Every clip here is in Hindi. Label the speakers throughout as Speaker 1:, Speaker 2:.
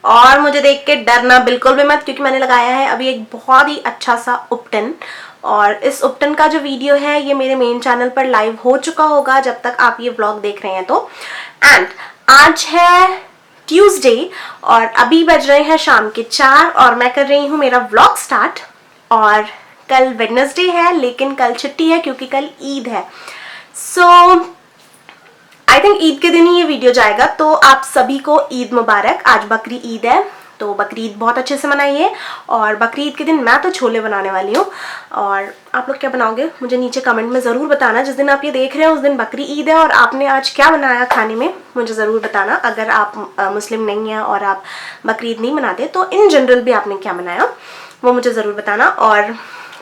Speaker 1: और मुझे देख के डरना बिल्कुल भी मत, क्योंकि मैंने लगाया है अभी एक बहुत ही अच्छा सा उपटन। और इस उपटन का जो वीडियो है ये मेरे मेन चैनल पर लाइव हो चुका होगा जब तक आप ये व्लॉग देख रहे हैं तो। एंड आज है ट्यूसडे और अभी बज रहे हैं शाम के 4 और मैं कर रही हूँ मेरा व्लॉग स्टार्ट। और कल वेडनेसडे है लेकिन कल छुट्टी है क्योंकि कल ईद है। सो आई थिंक ईद के दिन ही ये वीडियो जाएगा, तो आप सभी को ईद मुबारक। आज बकरी ईद है तो बकरी ईद बहुत अच्छे से मनाइए। और बकरी ईद के दिन मैं तो छोले बनाने वाली हूँ। और आप लोग क्या बनाओगे मुझे नीचे कमेंट में ज़रूर बताना। जिस दिन आप ये देख रहे हैं उस दिन बकरी ईद है और आपने आज क्या बनाया खाने में मुझे ज़रूर बताना। अगर आप मुस्लिम नहीं हैं और आप बकरी ईद नहीं मनाते तो इन जनरल भी आपने क्या बनाया वो मुझे ज़रूर बताना। और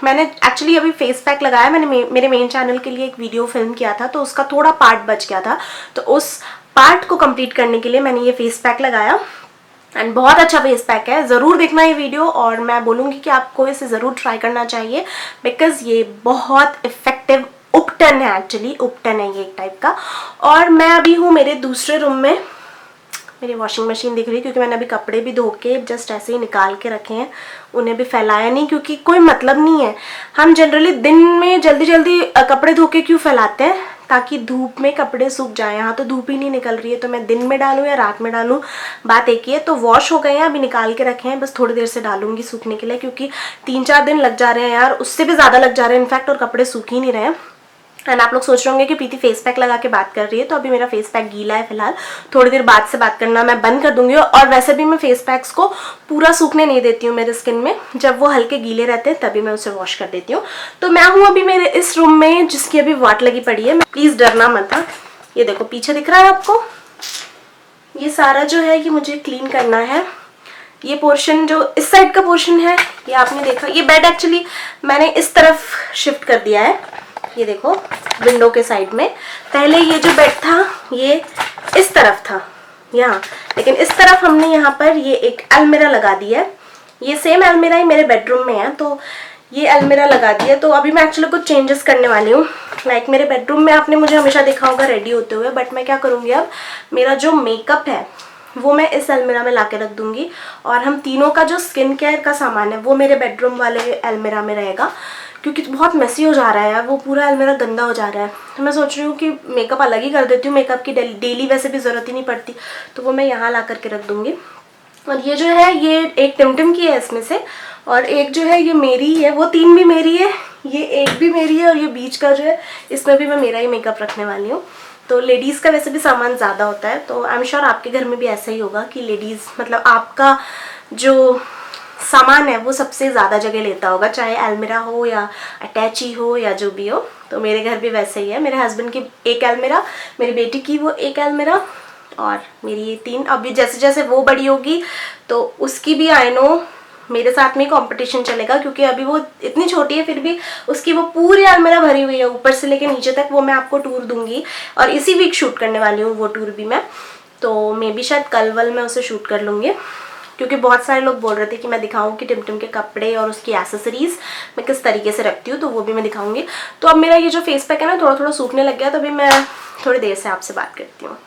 Speaker 1: मैंने एक्चुअली अभी फेस पैक लगाया, मैंने मेरे मेन चैनल के लिए एक वीडियो फिल्म किया था तो उसका थोड़ा पार्ट बच गया था, तो उस पार्ट को कंप्लीट करने के लिए मैंने ये फेस पैक लगाया। एंड बहुत अच्छा फेस पैक है, ज़रूर देखना ये वीडियो। और मैं बोलूँगी कि आपको इसे ज़रूर ट्राई करना चाहिए बिकॉज़ ये बहुत इफेक्टिव उपटन है। एक्चुअली उपटन है ये एक टाइप का। और मैं अभी हूँ मेरे दूसरे रूम में, मेरी वॉशिंग मशीन दिख रही है क्योंकि मैंने अभी कपड़े भी धो के जस्ट ऐसे ही निकाल के रखे हैं, उन्हें भी फैलाया नहीं क्योंकि कोई मतलब नहीं है। हम जनरली दिन में जल्दी जल्दी कपड़े धो के क्यों फैलाते हैं, ताकि धूप में कपड़े सूख जाएं। यहाँ तो धूप ही नहीं निकल रही है तो मैं दिन में डालूँ या रात में डालूँ बात एक ही है। तो वॉश हो गए हैं, अभी निकाल के रखे हैं, बस थोड़ी देर से डालूंगी सूखने के लिए क्योंकि 3-4 दिन लग जा रहे हैं यार, उससे भी ज़्यादा लग जा रहे हैं इनफैक्ट, और कपड़े सूख ही नहीं रहे हैं। एंड आप लोग सोच रहे होंगे कि प्रीति फेस पैक लगा के बात कर रही है, तो अभी मेरा फेस पैक गीला है फिलहाल, थोड़ी देर बाद से बात करना मैं बंद कर दूंगी। और वैसे भी मैं फेस पैक्स को पूरा सूखने नहीं देती हूँ मेरे स्किन में, जब वो हल्के गीले रहते हैं तभी मैं उसे वॉश कर देती हूँ। तो मैं हूँ अभी मेरे इस रूम में जिसकी अभी वाट लगी पड़ी है। प्लीज़ डरना मत। ये देखो पीछे दिख रहा है आपको, ये सारा जो है ये मुझे क्लीन करना है। ये पोर्शन जो इस साइड का पोर्शन है ये आपने देखा, ये बेड एक्चुअली मैंने इस तरफ शिफ्ट कर दिया है। ये देखो विंडो के साइड में, पहले ये जो बेड था ये इस तरफ था यहाँ, लेकिन इस तरफ हमने यहाँ पर ये एक अलमीरा लगा दिया है। ये सेम अलमीरा ही मेरे बेडरूम में है तो ये अलमीरा लगा दिया। तो अभी मैं एक्चुअली कुछ चेंजेस करने वाली हूँ। लाइक मेरे बेडरूम में आपने मुझे हमेशा देखा होगा रेडी होते हुए, बट मैं क्या करूँगी अब, मेरा जो मेकअप है वो मैं इस अलमीरा में ला के रख दूँगी और हम तीनों का जो स्किन केयर का सामान है वो मेरे बेडरूम वाले अलमीरा में रहेगा, क्योंकि बहुत मेसी हो जा रहा है यार, वो पूरा अलमीरा गंदा हो जा रहा है। तो मैं सोच रही हूँ कि मेकअप अलग ही कर देती हूँ, मेकअप की डेली वैसे भी ज़रूरत ही नहीं पड़ती, तो वो मैं यहाँ ला करके रख दूँगी। और ये जो है ये एक टिमटिम की है इसमें से, और एक जो है ये मेरी है, वो 3 भी मेरी है, ये एक भी मेरी है, और ये बीच का जो है इसमें भी मैं मेरा ही मेकअप रखने वाली हूँ। तो लेडीज़ का वैसे भी सामान ज़्यादा होता है, तो आई एम श्योर आपके घर में भी ऐसा ही होगा कि लेडीज़ मतलब आपका जो सामान है वो सबसे ज़्यादा जगह लेता होगा, चाहे अलमीरा हो या अटैची हो या जो भी हो। तो मेरे घर भी वैसे ही है, मेरे हस्बैंड की एक अलमीरा, मेरी बेटी की वो एक अलमीरा, और मेरी ये 3। अभी जैसे जैसे वो बड़ी होगी तो उसकी भी आई नो मेरे साथ में ही कंपटीशन चलेगा, क्योंकि अभी वो इतनी छोटी है फिर भी उसकी वो पूरी अलमीरा भरी हुई है ऊपर से लेके नीचे तक। वो मैं आपको टूर दूंगी और इसी वीक शूट करने वाली हूँ वो टूर भी मैं, तो मे बी शायद कल वल मैं उसे शूट कर लूँगी, क्योंकि बहुत सारे लोग बोल रहे थे कि मैं दिखाऊं कि टिमटिम के कपड़े और उसकी एसेसरीज मैं किस तरीके से रखती हूँ, तो वो भी मैं दिखाऊंगी। तो अब मेरा ये जो फेस पैक है ना थोड़ा थोड़ा सूखने लग गया, तो अभी मैं थोड़ी देर से आपसे बात करती हूँ।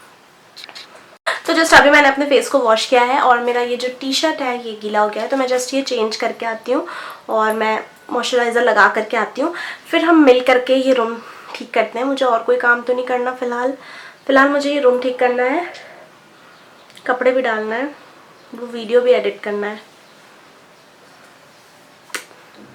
Speaker 1: तो जस्ट अभी मैंने अपने फेस को वॉश किया है और मेरा ये जो टी शर्ट है ये गीला हो गया है, तो मैं जस्ट ये चेंज करके आती हूँ और मैं मॉइस्चराइज़र लगा करके आती हूँ, फिर हम मिल करके ये रूम ठीक करते हैं। मुझे और कोई काम तो नहीं करना फ़िलहाल मुझे ये रूम ठीक करना है, कपड़े भी डालना है, वो वीडियो भी एडिट करना है।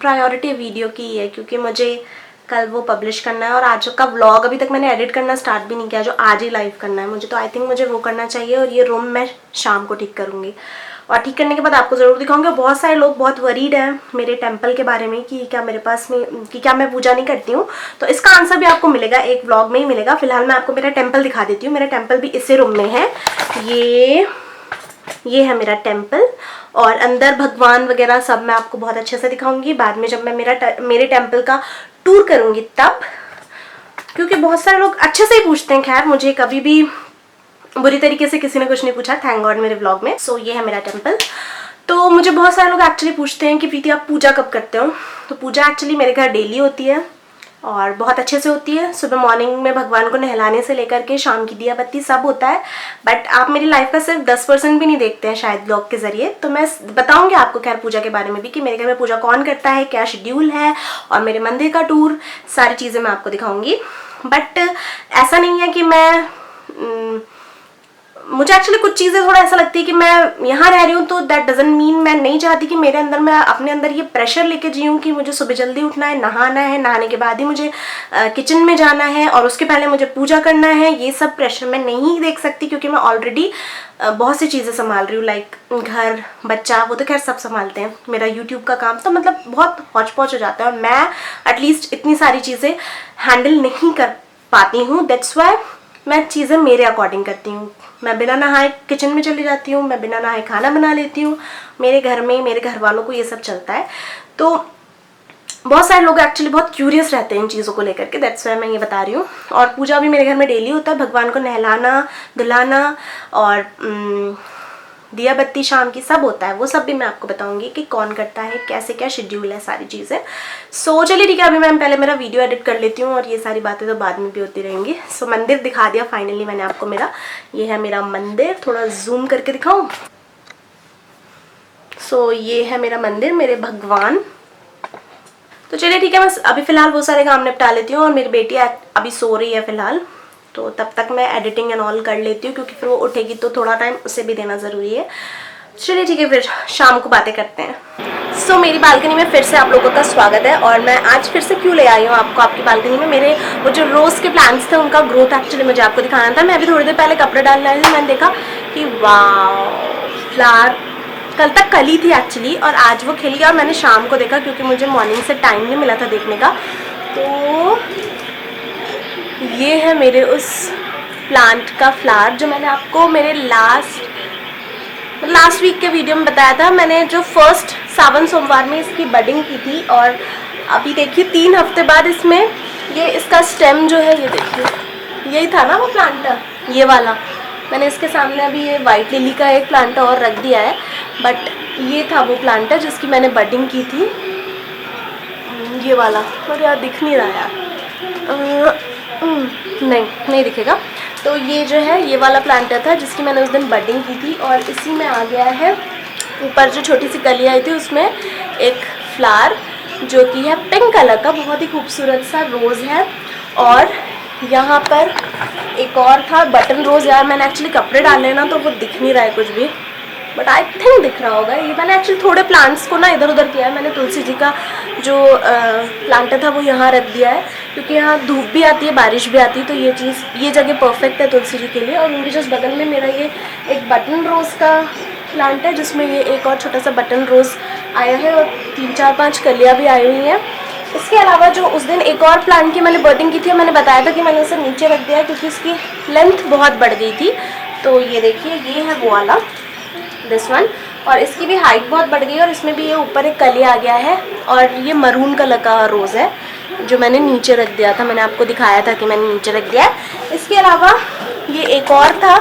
Speaker 1: प्रायोरिटी वीडियो की ही है क्योंकि मुझे कल वो पब्लिश करना है, और आज का व्लॉग अभी तक मैंने एडिट करना स्टार्ट भी नहीं किया जो आज ही लाइव करना है मुझे, तो आई थिंक मुझे वो करना चाहिए। और ये रूम मैं शाम को ठीक करूँगी और ठीक करने के बाद आपको ज़रूर दिखाऊंगी। बहुत सारे लोग बहुत वरीड हैं मेरे टेम्पल के बारे में कि क्या मेरे पास में कि क्या मैं पूजा नहीं करती हूँ, तो इसका आंसर भी आपको मिलेगा एक व्लॉग में ही मिलेगा। फिलहाल मैं आपको मेरा टेम्पल दिखा देती हूँ। मेरा टेम्पल भी इसी रूम में है, ये है मेरा टेम्पल, और अंदर भगवान वगैरह सब मैं आपको बहुत अच्छे से दिखाऊंगी बाद में जब मैं मेरे टेम्पल का टूर करूंगी तब, क्योंकि बहुत सारे लोग अच्छे से ही पूछते हैं। खैर मुझे कभी भी बुरी तरीके से किसी ने कुछ नहीं पूछा, थैंक गॉड मेरे व्लॉग में। सो ये है मेरा टेम्पल। तो मुझे बहुत सारे लोग एक्चुअली पूछते हैं कि प्रीति आप पूजा कब करते हो, तो पूजा एक्चुअली मेरे घर डेली होती है। और बहुत अच्छे से होती है। सुबह मॉर्निंग में भगवान को नहलाने से लेकर के शाम की दिया बत्ती सब होता है, बट आप मेरी लाइफ का सिर्फ 10% भी नहीं देखते हैं शायद ब्लॉग के ज़रिए। तो मैं बताऊंगी आपको खैर पूजा के बारे में भी कि मेरे घर में पूजा कौन करता है, क्या शेड्यूल है, और मेरे मंदिर का टूर, सारी चीज़ें मैं आपको दिखाऊंगी। बट ऐसा नहीं है कि मैं मुझे एक्चुअली कुछ चीज़ें थोड़ा ऐसा लगती है कि मैं यहाँ रह रही हूँ तो दैट डजंट मीन मैं नहीं चाहती कि मेरे अंदर मैं अपने अंदर ये प्रेशर लेके जीऊँ कि मुझे सुबह जल्दी उठना है, नहाना है, नहाने के बाद ही मुझे किचन में जाना है और उसके पहले मुझे पूजा करना है। ये सब प्रेशर मैं नहीं देख सकती क्योंकि मैं ऑलरेडी बहुत सी चीज़ें संभाल रही हूँ, लाइक घर, बच्चा, वो तो खैर सब संभालते हैं, मेरा यूट्यूब का काम, तो मतलब बहुत हौच पौच हो जाता है और मैं एटलीस्ट इतनी सारी चीज़ें हैंडल नहीं कर पाती हूँ। दैट्स वाई मैं चीज़ें मेरे अकॉर्डिंग करती हूँ। मैं बिना नहाए किचन में चली जाती हूँ, मैं बिना नहाए खाना बना लेती हूँ। मेरे घर में मेरे घर वालों को ये सब चलता है। तो बहुत सारे लोग एक्चुअली बहुत क्यूरियस रहते हैं इन चीज़ों को लेकर के, दैट्स वाई मैं ये बता रही हूँ। और पूजा भी मेरे घर में डेली होता है, भगवान को नहलाना, धुलाना और दिया बत्ती शाम की सब होता है। वो सब भी मैं आपको बताऊंगी कि कौन करता है, कैसे क्या शेड्यूल है, सारी चीज़ें। सो चलिए ठीक है, अभी मैं पहले मेरा वीडियो एडिट कर लेती हूँ और ये सारी बातें तो बाद में भी होती रहेंगी। सो मंदिर दिखा दिया फाइनली मैंने आपको मेरा, ये है मेरा मंदिर, थोड़ा जूम करके दिखाऊँ। सो ये है मेरा मंदिर, मेरे भगवान। तो चलिए ठीक है, मैं अभी फ़िलहाल वो सारे काम निपटा लेती हूँ और मेरी बेटी अभी सो रही है फ़िलहाल, तो तब तक मैं एडिटिंग एंड ऑल कर लेती हूँ क्योंकि फिर वो उठेगी तो थोड़ा टाइम उसे भी देना ज़रूरी है। चलिए ठीक है, फिर शाम को बातें करते हैं। सो मेरी बालकनी में फिर से आप लोगों का स्वागत है और मैं आज फिर से क्यों ले आई हूँ आपको आपकी बालकनी में। मेरे वो जो रोज़ के प्लांट्स थे उनका ग्रोथ एक्चुअली मुझे आपको दिखाना था। मैं अभी थोड़ी देर पहले कपड़े डालने आई थी, मैंने देखा कि वाह फ्लावर कल तक कली थी एक्चुअली और आज वो खिल गया और मैंने शाम को देखा क्योंकि मुझे मॉर्निंग से टाइम नहीं मिला था देखने का। तो ये है मेरे उस प्लांट का फ्लावर जो मैंने आपको मेरे लास्ट वीक के वीडियो में बताया था। मैंने जो फर्स्ट सावन सोमवार में इसकी बडिंग की थी और अभी देखिए 3 हफ्ते बाद इसमें ये इसका स्टेम जो है, ये देखिए, यही था ना वो प्लांट, ये वाला। मैंने इसके सामने अभी ये वाइट लिली का एक प्लांट और रख दिया है, बट ये था वो प्लांट है जिसकी मैंने बडिंग की थी, ये वाला। और यार दिख नहीं रहा यार, नहीं दिखेगा। तो ये जो है ये वाला प्लांटर था जिसकी मैंने उस दिन बडिंग की थी और इसी में आ गया है ऊपर जो छोटी सी कली आई थी उसमें एक फ्लावर जो कि है पिंक कलर का, बहुत ही खूबसूरत सा रोज़ है। और यहाँ पर एक और था बटन रोज़। यार मैंने एक्चुअली कपड़े डाले ना तो वो दिख नहीं रहा है कुछ भी, बट आई थिंक दिख रहा होगा। ये मैंने एक्चुअली थोड़े प्लांट्स को ना इधर उधर किया है। मैंने तुलसी जी का जो प्लांट था वो यहाँ रख दिया है क्योंकि यहाँ धूप भी आती है, बारिश भी आती है, तो ये जगह परफेक्ट है तुलसी जी के लिए। और उनके जस्ट बगल में मेरा ये एक बटन रोज़ का प्लांट है जिसमें ये एक और छोटा सा बटन रोज़ आया है और 3-4-5 कलियाँ भी आई हुई हैं। इसके अलावा जो उस दिन एक और प्लांट की मैंने बडिंग की थी, मैंने बताया था कि मैंने उसे नीचे रख दिया क्योंकि इसकी लेंथ बहुत बढ़ गई थी। तो ये देखिए, ये है वो वाला, दिस वन, और इसकी भी हाइट बहुत बढ़ गई और इसमें भी ये ऊपर एक कली आ गया है। और ये मरून कलर का रोज़ है जो मैंने नीचे रख दिया था, मैंने आपको दिखाया था कि मैंने नीचे रख दिया है। इसके अलावा ये एक और था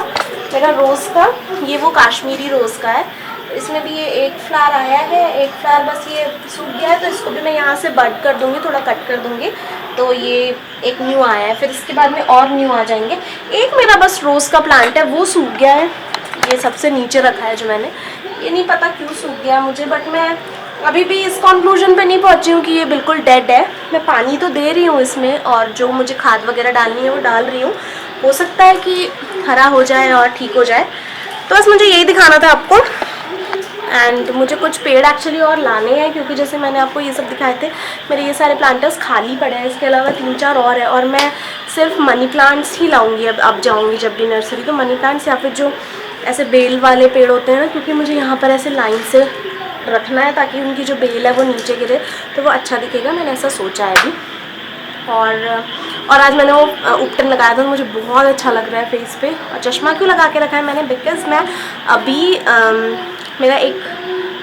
Speaker 1: मेरा रोज़ का, ये वो काश्मीरी रोज़ का है। इसमें भी ये एक फ्लावर आया है, एक फ्लावर बस ये सूख गया है, तो इसको भी मैं यहाँ से बड कर दूँगी, थोड़ा कट कर दूँगी, तो ये एक न्यू आया है। फिर इसके बाद में और न्यू आ जाएंगे। एक मेरा बस रोज़ का प्लांट है वो सूख गया है, ये सबसे नीचे रखा है जो मैंने, ये नहीं पता क्यों सूख गया मुझे, बट मैं अभी भी इस कंक्लूजन पे नहीं पहुंची हूँ कि ये बिल्कुल डेड है। मैं पानी तो दे रही हूँ इसमें और जो मुझे खाद वगैरह डालनी है वो डाल रही हूँ, हो सकता है कि हरा हो जाए और ठीक हो जाए। तो बस मुझे यही दिखाना था आपको। एंड मुझे कुछ पेड़ एक्चुअली और लाने हैं क्योंकि जैसे मैंने आपको ये सब दिखाए थे, मेरे ये सारे प्लांटर्स खाली पड़े हैं, इसके अलावा 3-4 और है और मैं सिर्फ मनी प्लांट्स ही लाऊंगी। अब जाऊंगी जब भी नर्सरी तो मनी प्लांट्स या फिर जो ऐसे बेल वाले पेड़ होते हैं ना, क्योंकि मुझे यहाँ पर ऐसे लाइन से रखना है ताकि उनकी जो बेल है वो नीचे गिरे तो वो अच्छा दिखेगा, मैंने ऐसा सोचा है अभी। और आज मैंने वो उपटन लगाया था, मुझे बहुत अच्छा लग रहा है फेस पे। और चश्मा क्यों लगा के रखा है मैंने, बिकॉज़ मैं अभी मेरा एक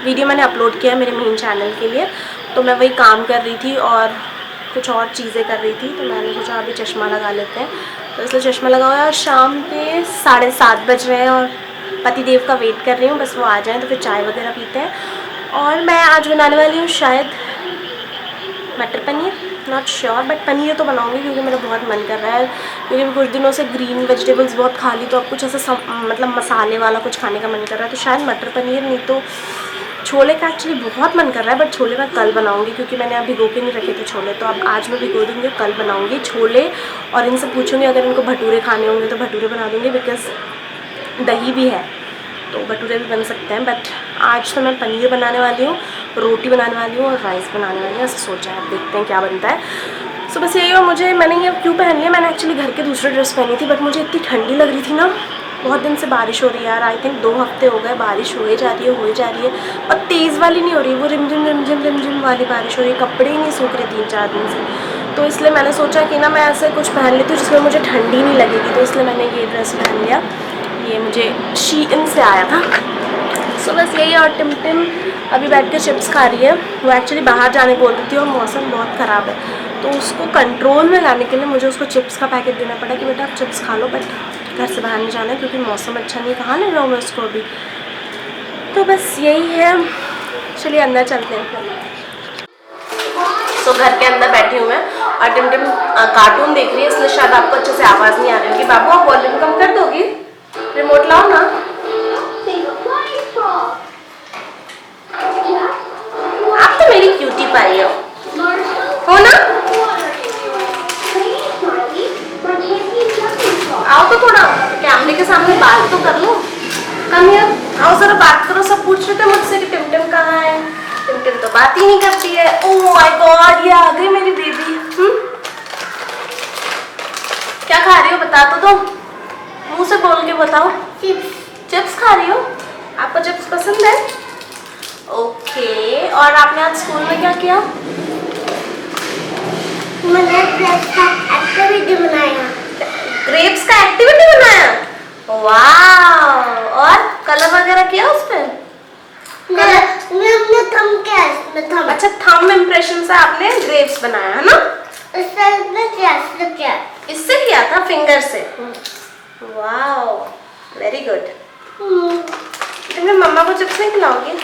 Speaker 1: वीडियो मैंने अपलोड किया है मेरे मेन चैनल के लिए, तो मैं वही काम कर रही थी और कुछ और चीज़ें कर रही थी, तो मैंने सोचा अभी चश्मा लगा लेते हैं, तो इसलिए चश्मा लगा हुआ है। और शाम के 7:30 बज रहे हैं और पतिदेव का वेट कर रही हूँ, बस वो आ जाएँ तो फिर चाय वगैरह पीते हैं। और मैं आज बनाने वाली हूँ शायद मटर paneer not sure, but paneer तो बनाऊंगी क्योंकि मेरा बहुत मन कर रहा है। क्योंकि कुछ दिनों से ग्रीन वेजिटेबल्स बहुत खा ली, तो अब कुछ ऐसा मतलब मसाले वाला कुछ खाने का मन कर रहा है, तो शायद मटर पनीर, नहीं तो छोले का एक्चुअली बहुत मन कर रहा है, बट छोले मैं कल बनाऊंगी क्योंकि मैंने अब भिगो के नहीं रखे थे छोले, तो अब आज मैं भिगो दूँगी, कल बनाऊंगी छोले। और इनसे पूछूंगी अगर इनको भटूरे खाने होंगे तो भटूरे बना दूँगी, बिकॉज दही भी है तो भटूरे भी बन सकते हैं। बट आज तो मैं पनीर बनाने वाली हूँ, रोटी बनाने वाली हूँ और राइस बनाने वाली हूँ, ऐसा सोचा है। अब देखते हैं क्या बनता है। सो बस यही। और मैंने ये क्यों पहन लिया, मैंने एक्चुअली घर के दूसरी ड्रेस पहनी थी, बट मुझे इतनी ठंडी लग रही थी ना, बहुत दिन से बारिश हो रही है यार, आई थिंक 2 हफ्ते हो गए बारिश हो जा रही है, और तेज़ वाली नहीं हो रही, वो रिमझिम वाली बारिश हो रही है, कपड़े ही नहीं सूख रहे 3-4 दिन से। तो इसलिए मैंने सोचा कि ना मैं ऐसे कुछ पहन लेती हूँ जिसमें मुझे ठंडी नहीं लगेगी, तो इसलिए मैंने ये ड्रेस पहन लिया। ये मुझे शीइन से आया था। सो बस यही। और टिम अभी बैठ के चिप्स खा रही है। वो एक्चुअली बाहर जाने बोल रही थी और मौसम बहुत ख़राब है, तो उसको कंट्रोल में लाने के लिए मुझे उसको चिप्स का पैकेट देना पड़ा कि बेटा आप चिप्स खा लो, बट घर से बाहर नहीं जाना है क्योंकि मौसम अच्छा नहीं, कहाँ ले रहा हूँ मैं उसको अभी। तो बस यही है, चलिए अंदर चलते हैं। सो घर के अंदर बैठी हूँ मैं और टिम कार्टून देख रही है, इसलिए शायद आपको अच्छे से आवाज़ नहीं आ रही होगी। बाबू आप वॉल्यूम कम कर दोगी, रिमोट लाओ ना। आप तो मेरी क्यूटी पाई हो ना। आओ तो थोड़ा कैमरे के सामने बात तो कर लो, कम यार आओ जरा बात करो। सब पूछ रहे थे मुझसे कि टिम कहाँ है, टिम तो बात ही नहीं करती है। ओह माय गॉड, ये आ गई मेरी बेबी। क्या खा रही हो बता तो दो, मुंह से बोल के बताओ। चिप्स खा रही हो, आपको चिप्स पसंद है? ओके। और आपने आज स्कूल में क्या किया?
Speaker 2: मैंने ग्रेप्स का एक्टिविटी बनाया।
Speaker 1: ग्रेप्स का एक्टिविटी बनाया, वाह। और कलर वगैरह किया उस पे?
Speaker 2: मैं अपने थंब के थंब।
Speaker 1: अच्छा, थंब इम्प्रेशन से आपने ग्रेप्स बनाया है ना? इससे किया था, फिंगर से। Wow, very good. तुमने मम्मा को चिप्स नहीं खिलाओगी?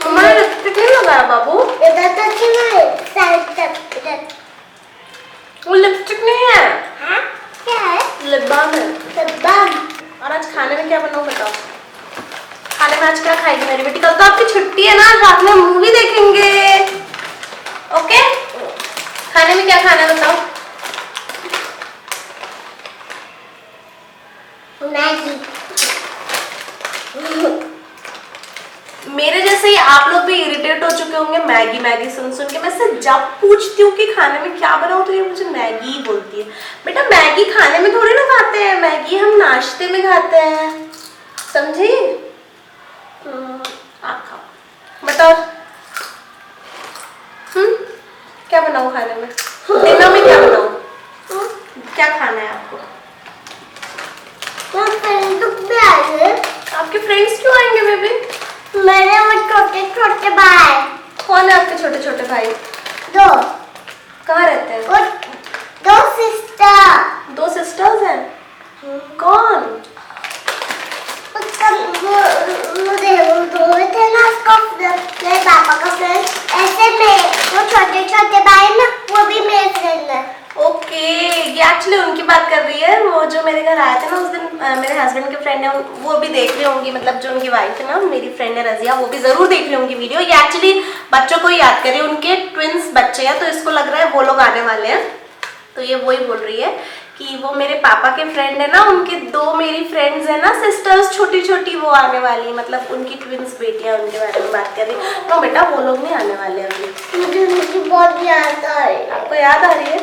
Speaker 1: मम्मा ने लिपस्टिक नहीं लगाया बाबू? वो लिपस्टिक नहीं है।
Speaker 2: हाँ? क्या है?
Speaker 1: लिप बाम है।
Speaker 2: Lip balm.
Speaker 1: और आज खाने में क्या बनाऊं बताओ? खाने में आज क्या खाएगी मेरी बेटी? कल तो आपकी छुट्टी है ना, रात में मूवी देखेंगे। ओके, खाने में क्या खाना है बताओ?
Speaker 2: मैगी।
Speaker 1: मेरे जैसे ही आप लोग भी इरिटेट हो चुके होंगे मैगी सुन के। मैं से जब पूछती हूँ कि खाने में क्या बनाऊँ तो ये मुझे मैगी ही बोलती है। बेटा मैगी खाने में थोड़ी ना खाते हैं, मैगी हम नाश्ते में खाते हैं, समझी? आप खाओ, बताओ। क्या बनाऊँ खाने में? डिनर में क्या बनाऊँ? क्या खाना है आपको? आपके फ्रेंड्स क्यों आएंगे बेबी?
Speaker 2: मेरे वो छोटे छोटे भाई।
Speaker 1: कौन है आपके छोटे छोटे भाई?
Speaker 2: 2।
Speaker 1: कहाँ रहते हैं?
Speaker 2: और 2 सिस्टर।
Speaker 1: 2 सिस्टर्स हैं? कौन?
Speaker 2: वो थे ना, मेरे पापा का फ्रेंड। ऐसे में वो छोटे छोटे भाई ना, वो भी मेरे फ्रेंड है।
Speaker 1: ओके, ये एक्चुअली उनकी बात कर रही है। वो जो मेरे घर आए थे ना उस दिन, मेरे हस्बैंड के फ्रेंड है, वो भी देख रही होंगी, मतलब जो उनकी वाइफ है ना, मेरी फ्रेंड है रजिया, वो भी जरूर देख रही होंगी वीडियो। ये एक्चुअली बच्चों को याद करिए, उनके ट्विंस बच्चे हैं, तो इसको लग रहा है वो लोग आने वाले हैं, तो ये वही बोल रही है कि वो मेरे पापा के फ्रेंड है ना, उनके 2 मेरी फ्रेंड्स है ना, सिस्टर्स छोटी छोटी, वो आने वाली, मतलब उनकी ट्विंस बेटियां, उनके बारे में बात कर रही। तो बेटा वो लोग नहीं आने वाले अभी।
Speaker 2: मुझे बहुत याद आ रही है।
Speaker 1: आपको याद आ रही है?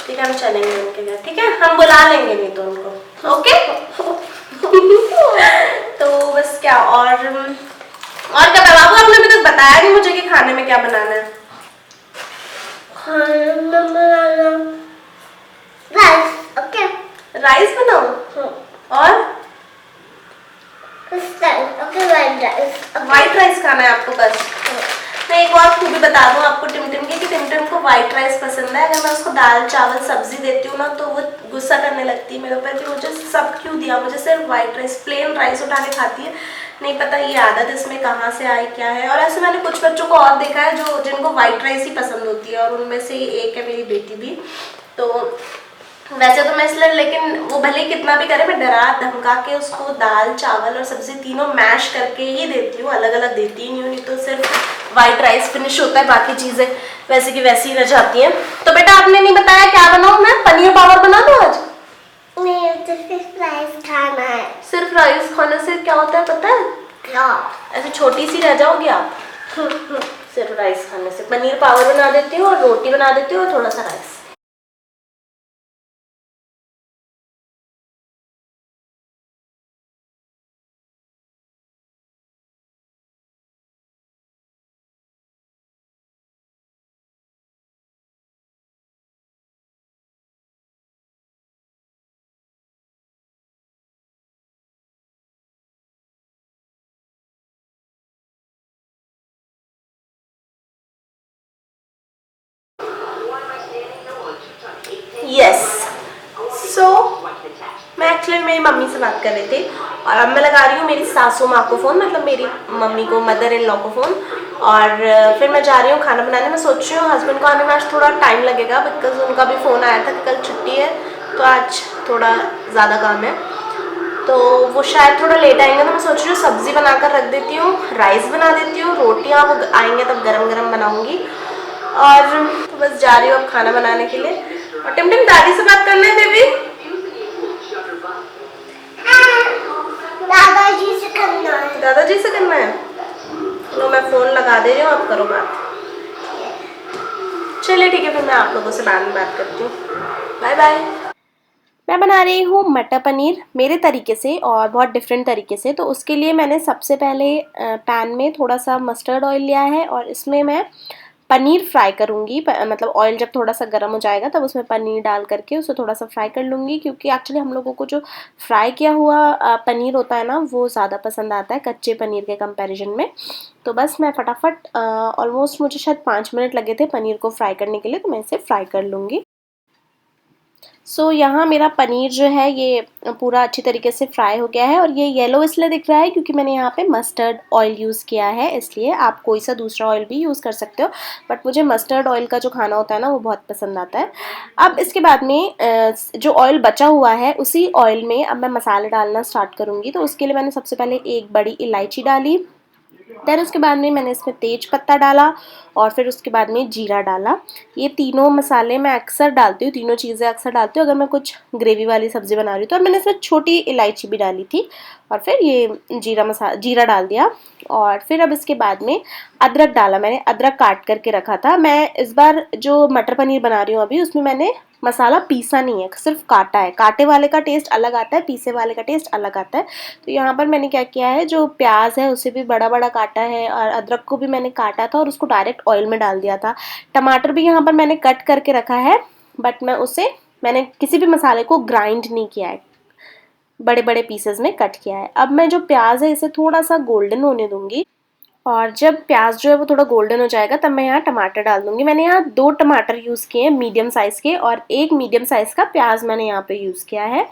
Speaker 1: ठीक है, हम चलेंगे उनके घर, ठीक है, हम बुला लेंगे नहीं तो उनको। ओके। तो बस क्या, और क्या बाबू, आपने अभी तक बताया नहीं मुझे कि खाने में क्या बनाना है?
Speaker 2: खाने में बनाना राइस। ओके,
Speaker 1: राइस बनाऊं? और
Speaker 2: okay, white rice.
Speaker 1: White rice खाना है आपको बस? मैं एक और खूबी बता दूं आपको टिमटिम की, कि टिमटिम को व्हाइट राइस पसंद है। अगर मैं उसको दाल चावल सब्जी देती हूँ ना तो वो गुस्सा करने लगती है मेरे ऊपर कि मुझे सब क्यों दिया, मुझे सिर्फ व्हाइट राइस, प्लेन राइस उठा के खाती है। नहीं पता ये आदत इसमें कहाँ से आई, क्या है। और ऐसे मैंने कुछ बच्चों को और देखा है जो जिनको व्हाइट राइस ही पसंद होती है, और उनमें से एक है मेरी बेटी भी। तो वैसे तो मैं इसलिए, लेकिन वो भले कितना भी करे, मैं डरा धमका के उसको दाल चावल और सब्जी तीनों मैश करके ही देती हूँ, अलग अलग देती ही नहीं हूँ। नहीं तो सिर्फ वाइट राइस फिनिश होता है, बाकी चीज़ें वैसे की वैसी ही रह जाती हैं। तो बेटा आपने नहीं बताया क्या बनाऊँ मैं? पनीर पावर बना दूँ आज?
Speaker 2: नहीं, तो सिर्फ राइस खाना है।
Speaker 1: सिर्फ राइस खाने से क्या होता है पता है?
Speaker 2: क्या?
Speaker 1: ऐसे छोटी सी रह जाओगी आप। सिर्फ राइस खाने से। पनीर पावर बना देती हूँ और रोटी बना देती हूँ और थोड़ा सा राइस। यस, सो मैं एक्चुअली मेरी मम्मी से बात कर रही थी और अब मैं लगा रही हूँ मेरी सासू माँ को फ़ोन, मतलब मेरी मम्मी को, मदर इन लॉ को फ़ोन। और फिर मैं जा रही हूँ खाना बनाने। मैं सोच रही हूँ हस्बैंड को आने में आज थोड़ा टाइम लगेगा, बिकॉज उनका भी फ़ोन आया था कि कल छुट्टी है, तो आज थोड़ा ज़्यादा काम है, तो वो शायद थोड़ा लेट आएंगे। तो मैं सोच रही हूँ सब्ज़ी बनाकर रख देती हूँ, राइस बना देती हूँ, रोटियाँ वो आएंगे तब गरम गरम बनाऊँगी। और तो बस जा रही हूँ अब खाना बनाने के लिए। और टिमटिम दादी से बात करना है बेबी?
Speaker 2: दादाजी से करना है।
Speaker 1: दादाजी से करना है? लो मैं फ़ोन लगा दे रही हूँ, आप करो बात। चलिए ठीक है, फिर मैं आप लोगों से बाद में बात करती हूँ। Bye bye. मैं बना रही हूँ मटर पनीर मेरे तरीके से और बहुत डिफरेंट तरीके से। तो उसके लिए मैंने सबसे पहले पैन में थोड़ा सा मस्टर्ड ऑयल लिया है और इसमें मैं पनीर फ्राई करूँगी। मतलब ऑयल जब थोड़ा सा गर्म हो जाएगा तब उसमें पनीर डाल करके उसे थोड़ा सा फ्राई कर लूँगी, क्योंकि एक्चुअली हम लोगों को जो फ्राई किया हुआ पनीर होता है ना वो ज़्यादा पसंद आता है कच्चे पनीर के कंपैरिजन में। तो बस मैं फटाफट ऑलमोस्ट मुझे शायद 5 मिनट लगे थे पनीर को फ्राई करने के लिए, तो मैं इसे फ्राई कर लूँगी। सो यहाँ मेरा पनीर जो है ये पूरा अच्छी तरीके से फ्राई हो गया है और ये येलो इसलिए दिख रहा है क्योंकि मैंने यहाँ पे मस्टर्ड ऑयल यूज़ किया है, इसलिए आप कोई सा दूसरा ऑयल भी यूज़ कर सकते हो, बट मुझे मस्टर्ड ऑयल का जो खाना होता है ना वो बहुत पसंद आता है। अब इसके बाद में जो ऑयल बचा हुआ है उसी ऑयल में अब मैं मसाले डालना स्टार्ट करूँगी। तो उसके लिए मैंने सबसे पहले एक बड़ी इलायची डाली, देन उसके बाद में मैंने इसमें तेज पत्ता डाला और फिर उसके बाद में जीरा डाला। ये तीनों मसाले मैं अक्सर डालती हूँ, तीनों चीज़ें अक्सर डालती हूँ अगर मैं कुछ ग्रेवी वाली सब्ज़ी बना रही हूँ। तो और मैंने इसमें छोटी इलायची भी डाली थी और फिर ये जीरा डाल दिया। और फिर अब इसके बाद में अदरक डाला, मैंने अदरक काट करके रखा था। मैं इस बार जो मटर पनीर बना रही हूँ अभी उसमें मैंने मसाला पीसा नहीं है, सिर्फ काटा है। काटे वाले का टेस्ट अलग आता है, पीसे वाले का टेस्ट अलग आता है। तो यहाँ पर मैंने क्या किया है, जो प्याज है उसे भी बड़ा बड़ा काटा है और अदरक को भी मैंने काटा था और उसको डायरेक्ट ऑयल में डाल दिया था। टमाटर भी यहाँ पर मैंने कट करके रखा है, बट मैंने किसी भी मसाले को ग्राइंड नहीं किया है, बड़े बड़े पीसेस में कट किया है। अब मैं जो प्याज है इसे थोड़ा सा गोल्डन होने दूंगी और जब प्याज जो है वो थोड़ा गोल्डन हो जाएगा तब मैं यहाँ टमाटर डाल दूंगी। मैंने यहाँ 2 टमाटर यूज़ किए हैं मीडियम साइज़ के और 1 मीडियम साइज़ का प्याज मैंने यहाँ पे यूज़ किया है।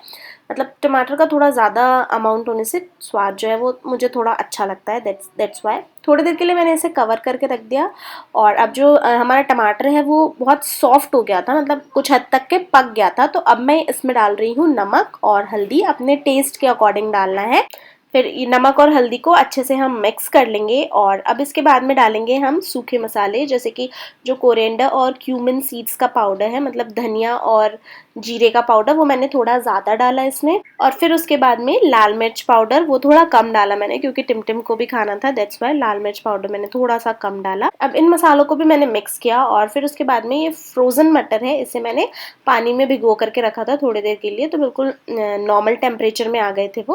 Speaker 1: मतलब टमाटर का थोड़ा ज़्यादा अमाउंट होने से स्वाद जो है वो मुझे थोड़ा अच्छा लगता है, दैट्स वाई। थोड़ी देर के लिए मैंने इसे कवर करके रख दिया और अब जो हमारा टमाटर है वो बहुत सॉफ्ट हो गया था, मतलब कुछ हद तक के पक गया था। तो अब मैं इसमें डाल रही हूँ नमक और हल्दी, अपने टेस्ट के अकॉर्डिंग डालना है। फिर नमक और हल्दी को अच्छे से हम मिक्स कर लेंगे और अब इसके बाद में डालेंगे हम सूखे मसाले, जैसे कि जो कोरिएंडर और क्यूमिन सीड्स का पाउडर है, मतलब धनिया और जीरे का पाउडर, वो मैंने थोड़ा ज़्यादा डाला इसमें। और फिर उसके बाद में लाल मिर्च पाउडर, वो थोड़ा कम डाला मैंने क्योंकि टिमटिम को भी खाना था, दैट्स वाई लाल मिर्च पाउडर मैंने थोड़ा सा कम डाला। अब इन मसालों को भी मैंने मिक्स किया और फिर उसके बाद में ये फ्रोज़न मटर है, इसे मैंने पानी में भिगो करके रखा था थोड़ी देर के लिए, तो बिल्कुल नॉर्मल टेम्परेचर में आ गए थे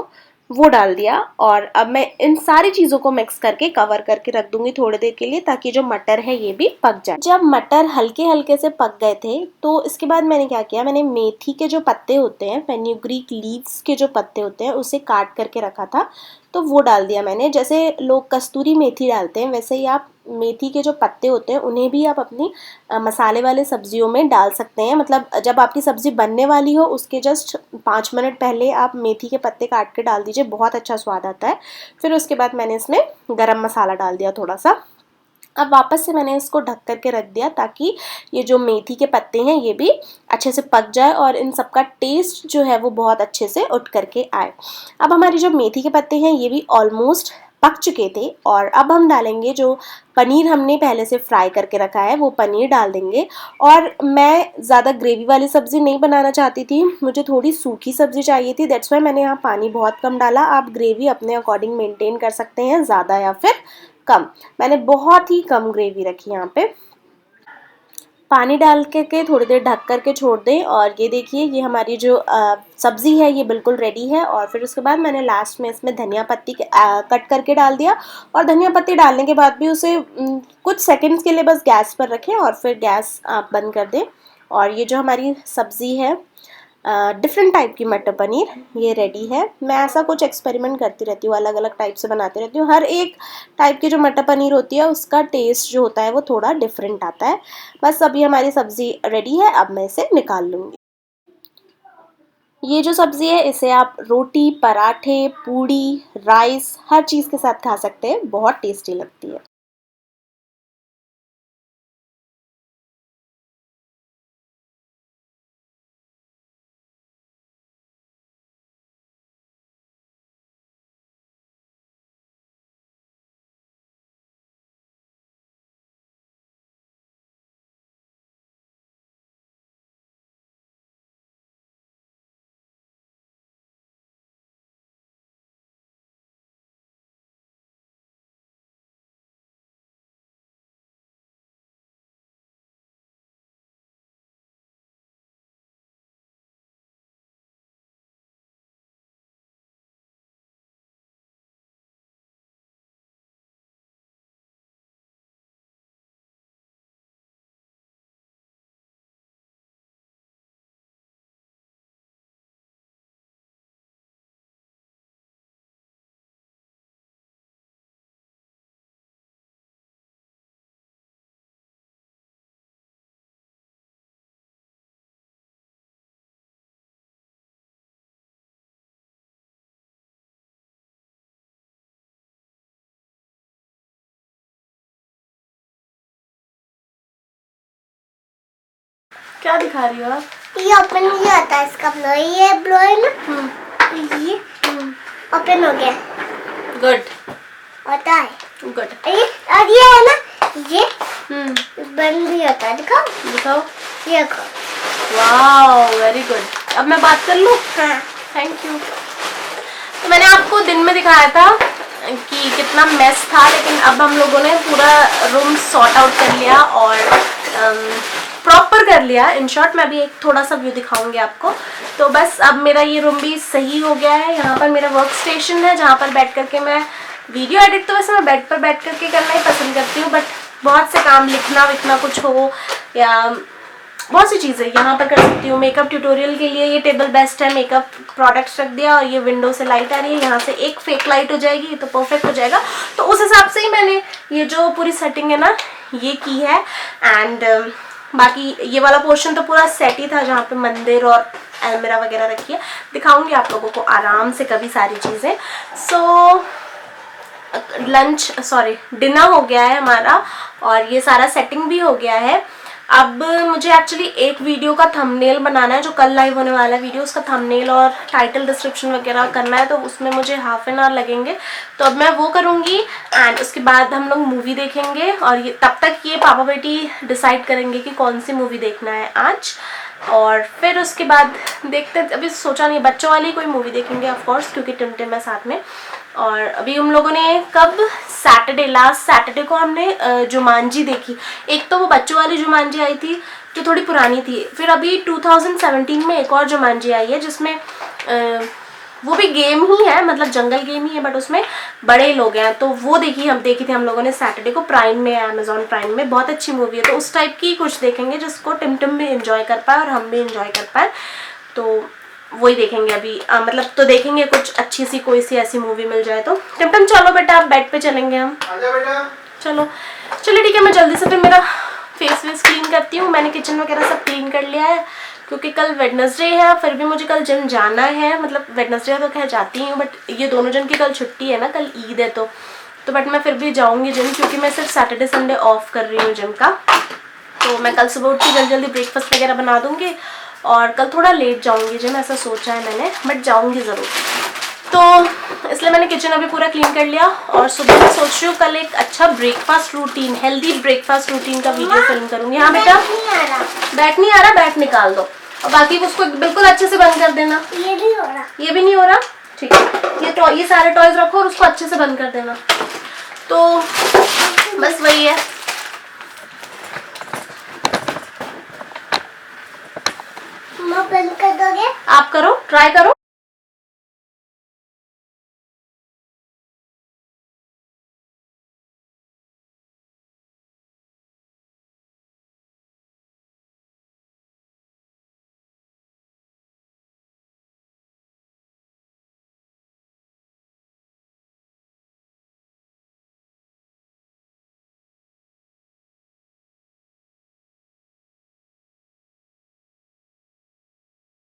Speaker 1: वो डाल दिया। और अब मैं इन सारी चीज़ों को मिक्स करके कवर करके रख दूंगी थोड़ी देर के लिए, ताकि जो मटर है ये भी पक जाए। जब मटर हल्के हल्के से पक गए थे तो इसके बाद मैंने क्या किया, मैंने मेथी के जो पत्ते होते हैं, फेनुग्रीक लीव्स के जो पत्ते होते हैं, उसे काट करके रखा था। तो वो डाल दिया मैंने। जैसे लोग कस्तूरी मेथी डालते हैं वैसे ही आप मेथी के जो पत्ते होते हैं उन्हें भी आप अपनी मसाले वाले सब्जियों में डाल सकते हैं। मतलब जब आपकी सब्ज़ी बनने वाली हो उसके जस्ट 5 मिनट पहले आप मेथी के पत्ते काट के डाल दीजिए, बहुत अच्छा स्वाद आता है। फिर उसके बाद मैंने इसमें गरम मसाला डाल दिया थोड़ा सा। अब वापस से मैंने इसको ढक करके रख दिया ताकि ये जो मेथी के पत्ते हैं ये भी अच्छे से पक जाए और इन सब का टेस्ट जो है वो बहुत अच्छे से उठ करके आए। अब हमारी जो मेथी के पत्ते हैं ये भी ऑलमोस्ट पक चुके थे और अब हम डालेंगे जो पनीर हमने पहले से फ्राई करके रखा है, वो पनीर डाल देंगे। और मैं ज़्यादा ग्रेवी वाली सब्ज़ी नहीं बनाना चाहती थी, मुझे थोड़ी सूखी सब्ज़ी चाहिए थी, दैट्स वाई मैंने यहाँ पानी बहुत कम डाला। आप ग्रेवी अपने अकॉर्डिंग मेंटेन कर सकते हैं, ज़्यादा या फिर कम। मैंने बहुत ही कम ग्रेवी रखी यहाँ पे। पानी डाल के थोड़ी देर ढक करके छोड़ दें और ये देखिए ये हमारी जो सब्ज़ी है ये बिल्कुल रेडी है। और फिर उसके बाद मैंने लास्ट में इसमें धनिया पत्ती कट करके डाल दिया और धनिया पत्ती डालने के बाद भी उसे कुछ सेकंड्स के लिए बस गैस पर रखें और फिर गैस आप बंद कर दें। और ये जो हमारी सब्ज़ी है डिफरेंट टाइप की मटर पनीर ये रेडी है। मैं ऐसा कुछ एक्सपेरिमेंट करती रहती हूँ, अलग अलग टाइप से बनाती रहती हूँ। हर एक टाइप की जो मटर पनीर होती है उसका टेस्ट जो होता है वो थोड़ा डिफरेंट आता है। बस अभी हमारी सब्ज़ी रेडी है, अब मैं इसे निकाल लूँगी। ये जो सब्ज़ी है इसे आप रोटी, पराठे, पूड़ी, राइस हर चीज़ के साथ खा सकते हैं, बहुत टेस्टी लगती है। क्या दिखा रही हो आप?
Speaker 2: ये ओपन नहीं होता है इसका ब्लो, ये ब्लो है ना, ये ओपन हो गया।
Speaker 1: गुड,
Speaker 2: होता है
Speaker 1: गुड।
Speaker 2: और ये है ना, ये बंद भी होता है। दिखाओ
Speaker 1: दिखाओ,
Speaker 2: ये देखो।
Speaker 1: Wow very good. अब मैं बात कर लूँ?
Speaker 2: हाँ
Speaker 1: थैंक यू। तो मैंने आपको दिन में दिखाया था कि कितना मेस था, लेकिन अब हम लोगों ने पूरा रूम सॉर्ट आउट कर लिया और प्रॉपर कर लिया। इन शॉर्ट मैं भी एक थोड़ा सा व्यू दिखाऊंगी आपको। तो बस अब मेरा ये रूम भी सही हो गया है। यहाँ पर मेरा वर्क स्टेशन है जहाँ पर बैठ करके मैं वीडियो एडिट, तो वैसे मैं बेड पर बैठ करके करना ही पसंद करती हूँ, बट बहुत से काम लिखना विखना कुछ हो या बहुत सी चीज़ें यहाँ पर कर सकती हूँ। मेकअप ट्यूटोरियल के लिए ये टेबल बेस्ट है। मेकअप प्रोडक्ट्स रख दिया और ये विंडो से लाइट आ रही है, यहाँ से एक फेक लाइट हो जाएगी तो परफेक्ट हो जाएगा। तो उस हिसाब से ही मैंने ये जो पूरी सेटिंग है ना ये की है। एंड बाकी ये वाला पोर्शन तो पूरा सेट ही था जहाँ पे मंदिर और अलमीरा वगैरह रखी है। दिखाऊंगी आप लोगों को आराम से कभी सारी चीज़ें। सो डिनर हो गया है हमारा और ये सारा सेटिंग भी हो गया है। अब मुझे एक्चुअली एक वीडियो का थंबनेल बनाना है जो कल लाइव होने वाला है वीडियो, उसका थंबनेल और टाइटल डिस्क्रिप्शन वगैरह करना है, तो उसमें मुझे हाफ एन आवर लगेंगे। तो अब मैं वो करूँगी एंड उसके बाद हम लोग मूवी देखेंगे और ये तब तक ये पापा बेटी डिसाइड करेंगे कि कौन सी मूवी देखना है आज। और फिर उसके बाद देखते, अभी सोचा नहीं, बच्चों वाली कोई मूवी देखेंगे ऑफ कोर्स क्योंकि टिमटिम है साथ में। और अभी हम लोगों ने कब लास्ट सैटरडे को हमने जुमांजी देखी। एक तो वो बच्चों वाली जुमांजी आई थी जो थोड़ी पुरानी थी, फिर अभी 2017 में एक और जुमांजी आई है जिसमें वो भी गेम ही है, मतलब जंगल गेम ही है, बट उसमें बड़े लोग हैं। तो वो देखी थी हम लोगों ने सैटरडे को, प्राइम में, अमेजॉन प्राइम में। बहुत अच्छी मूवी है, तो उस टाइप की कुछ देखेंगे जिसको टिमटिम भी इंजॉय कर पाए और हम भी इंजॉय कर पाए। तो वही देखेंगे अभी। मतलब तो देखेंगे कुछ अच्छी सी कोई सी ऐसी मूवी मिल जाए तो। टिमटम चलो बेटा, आप बेड पे चलेंगे हम।
Speaker 3: आजा बेटा।
Speaker 1: चलो चलिए ठीक है, मैं जल्दी से फिर मेरा फेस वेस क्लीन करती हूँ। मैंने किचन वगैरह सब क्लीन कर लिया है क्योंकि कल वेडनेसडे है, फिर भी मुझे कल जिम जाना है। मतलब वेडनेसडे तो खैर जाती हूँ, बट ये दोनों जन की कल छुट्टी है ना, कल ईद है तो बट मैं फिर भी जाऊँगी जिम, क्योंकि मैं सिर्फ सैटरडे संडे ऑफ कर रही हूँ जिम का। तो मैं कल सुबह उठ के जल्दी जल्दी ब्रेकफास्ट वगैरह बना दूँगी और कल थोड़ा लेट जाऊँगी जिम, ऐसा सोचा है मैंने, बट जाऊँगी ज़रूर। तो इसलिए मैंने किचन अभी पूरा क्लीन कर लिया और सुबह मैं सोच रही हूँ कल एक अच्छा breakfast routine, healthy breakfast routine का वीडियो फिल्म करूँगी। हाँ बेटा, बैट नहीं आ रहा, बैट निकाल दो और बाकी उसको बिल्कुल अच्छे से बंद कर देना।
Speaker 2: ये नहीं हो रहा,
Speaker 1: ये भी नहीं हो रहा, ठीक है। ये सारे टॉयज रखो और उसको अच्छे से बंद कर देना। तो बस वही है।
Speaker 2: बंद कर दोगे?
Speaker 1: आप करो, ट्राई करो।